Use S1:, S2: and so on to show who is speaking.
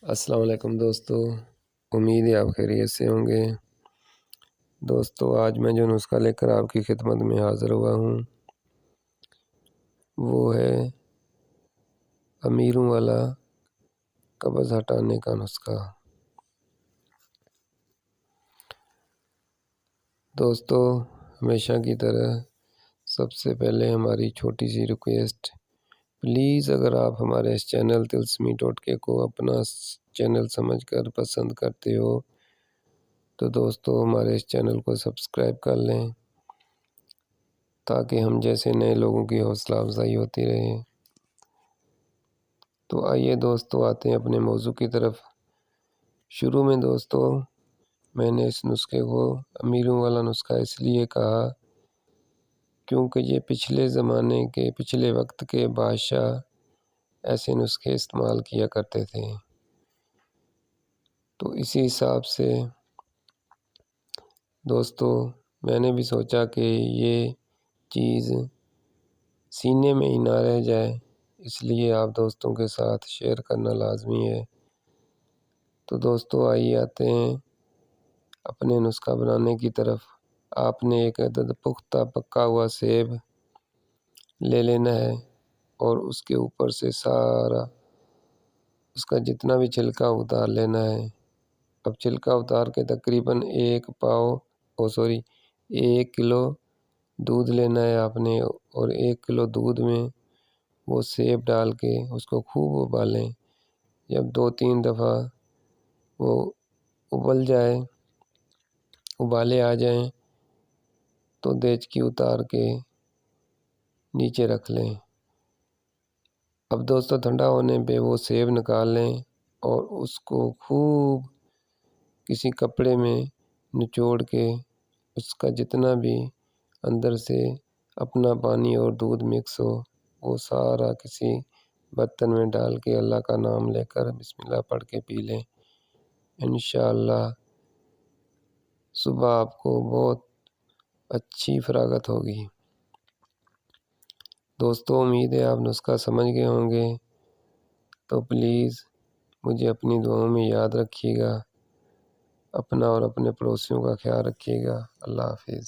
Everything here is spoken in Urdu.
S1: السلام علیکم دوستو، امید ہے آپ خیریت سے ہوں گے۔ دوستو آج میں جو نسخہ لے کر آپ کی خدمت میں حاضر ہوا ہوں وہ ہے امیروں والا قبض ہٹانے کا نسخہ۔ دوستو ہمیشہ کی طرح سب سے پہلے ہماری چھوٹی سی ریکویسٹ، پلیز اگر آپ ہمارے اس چینل طلسمی ٹوٹکے کو اپنا چینل سمجھ کر پسند کرتے ہو تو دوستو ہمارے اس چینل کو سبسکرائب کر لیں تاکہ ہم جیسے نئے لوگوں کی حوصلہ افزائی ہوتی رہے۔ تو آئیے دوستو آتے ہیں اپنے موضوع کی طرف۔ شروع میں دوستو میں نے اس نسخے کو امیروں والا نسخہ اس لیے کہا کیونکہ یہ پچھلے زمانے کے پچھلے وقت کے بادشاہ ایسے نسخے استعمال کیا کرتے تھے، تو اسی حساب سے دوستو میں نے بھی سوچا کہ یہ چیز سینے میں ہی نہ رہ جائے، اس لیے آپ دوستوں کے ساتھ شیئر کرنا لازمی ہے۔ تو دوستو آئیے آتے ہیں اپنے نسخہ بنانے کی طرف۔ آپ نے ایک عدد پختہ پکا ہوا سیب لے لینا ہے اور اس کے اوپر سے سارا اس کا جتنا بھی چھلکا اتار لینا ہے۔ اب چھلکا اتار کے تقریباً 1 کلو دودھ لینا ہے آپ نے، اور 1 کلو دودھ میں وہ سیب ڈال کے اس کو خوب ابالیں۔ جب 2-3 دفعہ وہ ابل جائے، ابالے آ جائیں تو دیچکی اتار کے نیچے رکھ لیں۔ اب دوستو ٹھنڈا ہونے پہ وہ سیب نکال لیں اور اس کو خوب کسی کپڑے میں نچوڑ کے اس کا جتنا بھی اندر سے اپنا پانی اور دودھ مکس ہو وہ سارا کسی برتن میں ڈال کے اللہ کا نام لے کر بسم اللہ پڑھ کے پی لیں۔ انشاءاللہ صبح آپ کو بہت اچھی فراغت ہوگی۔ دوستو امید ہے آپ نسخہ سمجھ گئے ہوں گے، تو پلیز مجھے اپنی دعاؤں میں یاد رکھیے گا، اپنا اور اپنے پڑوسیوں کا خیال رکھیے گا۔ اللہ حافظ۔